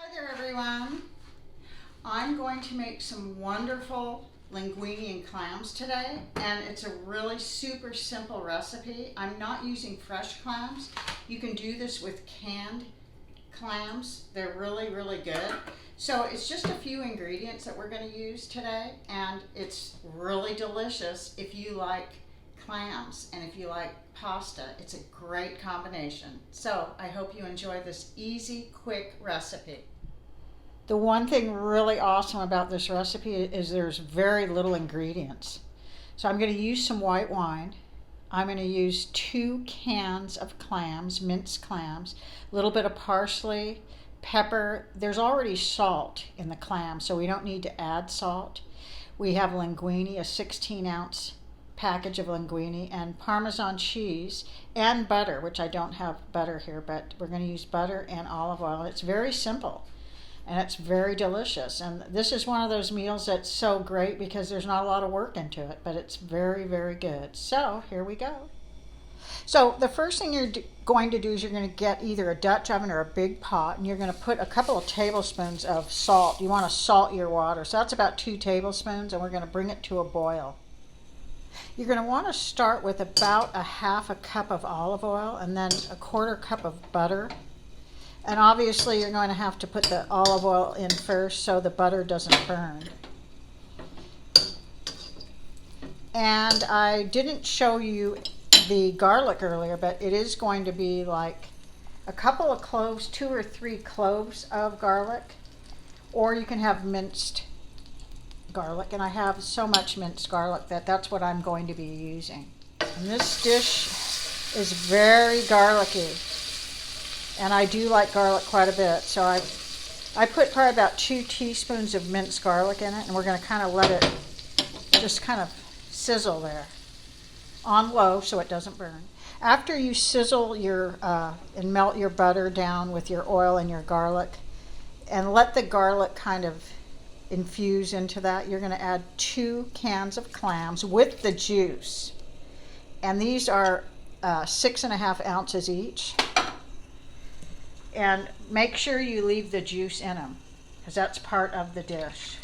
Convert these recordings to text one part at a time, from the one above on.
Hi there everyone. I'm going to make some wonderful linguine clams today, and it's a really super simple recipe. I'm not using fresh clams. You can do this with canned clams. They're really good. So it's just a few ingredients that we're going to use today, and it's really delicious if you like clams and if you like pasta. It's a great combination. So I hope you enjoy this easy, quick recipe. The one thing really awesome about this recipe is there's very little ingredients. So I'm going to use some white wine. I'm going to use 2 cans of clams, minced clams, a little bit of parsley, pepper. There's already salt in the clam, so we don't need to add salt. We have linguine, a 16-ounce package of linguine, and Parmesan cheese and butter, which I don't have butter here, but we're going to use butter and olive oil. It's very simple. And it's very delicious. And this is one of those meals that's so great because there's not a lot of work into it, but it's very good. So here we go. So the first thing you're going to do is you're going to get either a Dutch oven or a big pot, and you're going to put a couple of tablespoons of salt. You want to salt your water. So that's about 2 tablespoons, and we're going to bring it to a boil. You're going to want to start with about a half a cup of olive oil and then a 1/4 cup of butter. And obviously you're going to have to put the olive oil in first so the butter doesn't burn. And I didn't show you the garlic earlier, but it is going to be like a couple of cloves, 2 or 3 cloves of garlic, or you can have minced garlic. And I have so much minced garlic that that's what I'm going to be using. And this dish is very garlicky. And I do like garlic quite a bit, so I put probably about 2 teaspoons of minced garlic in it, and we're going to kind of let it just kind of sizzle there on low so it doesn't burn. After you sizzle and melt your butter down with your oil and your garlic, and let the garlic kind of infuse into that, you're going to add 2 cans of clams with the juice. And these are 6.5 ounces each. And make sure you leave the juice in them, because that's part of the dish.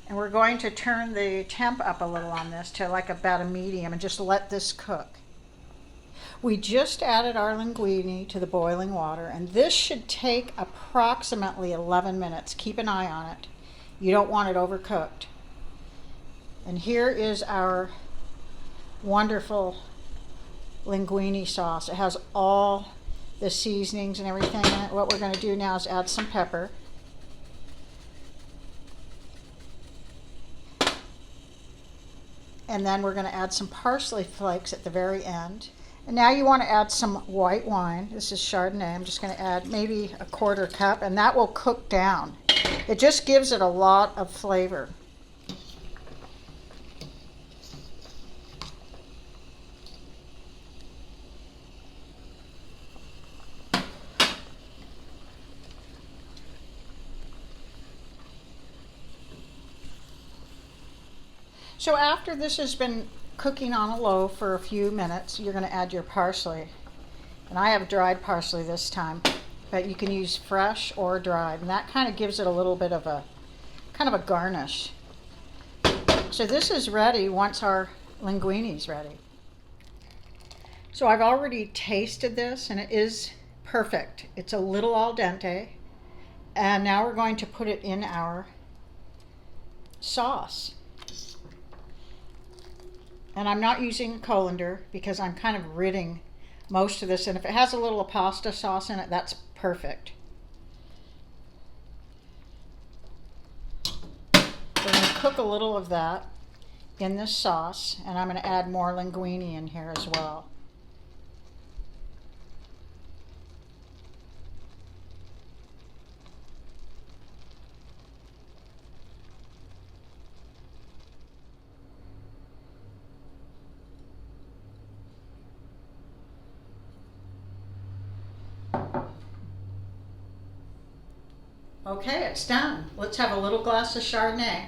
And we're going to turn the temp up a little on this to like about a medium and just let this cook. We just added our linguine to the boiling water, and this should take approximately 11 minutes. Keep an eye on it. You don't want it overcooked. And here is our wonderful linguine sauce. It has all the seasonings and everything in it. What we're going to do now is add some pepper. And then we're going to add some parsley flakes at the very end. And now you want to add some white wine. This is Chardonnay. I'm just going to add maybe a 1/4 cup, and that will cook down. It just gives it a lot of flavor. So after this has been cooking on a low for a few minutes, you're going to add your parsley. And I have dried parsley this time, but you can use fresh or dried. And that kind of gives it a little bit of a kind of a garnish. So this is ready once our linguine is ready. So I've already tasted this, and it is perfect. It's a little al dente. And now we're going to put it in our sauce. And I'm not using a colander because I'm kind of ridding most of this. And if it has a little pasta sauce in it, that's perfect. We're going to cook a little of that in this sauce. And I'm going to add more linguine in here as well. Okay, it's done. Let's have a little glass of Chardonnay.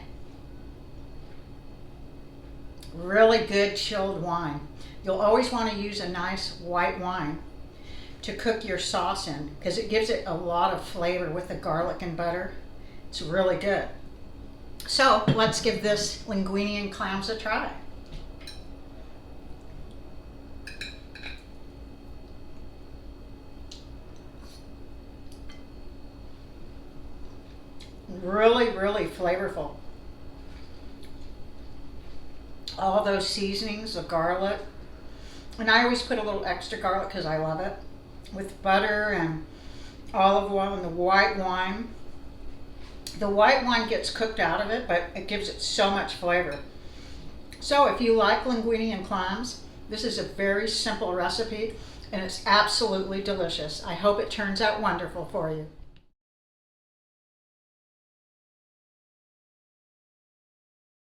Really good chilled wine. You'll always want to use a nice white wine. to cook your sauce in because it gives it a lot of flavor with the garlic and butter. It's really good. So let's give this linguine and clams a try. Really, really flavorful. All those seasonings, the garlic, and I always put a little extra garlic because I love it, with butter and olive oil and the white wine. The white wine gets cooked out of it, but it gives it so much flavor. So if you like linguine and clams, this is a very simple recipe and it's absolutely delicious. I hope it turns out wonderful for you.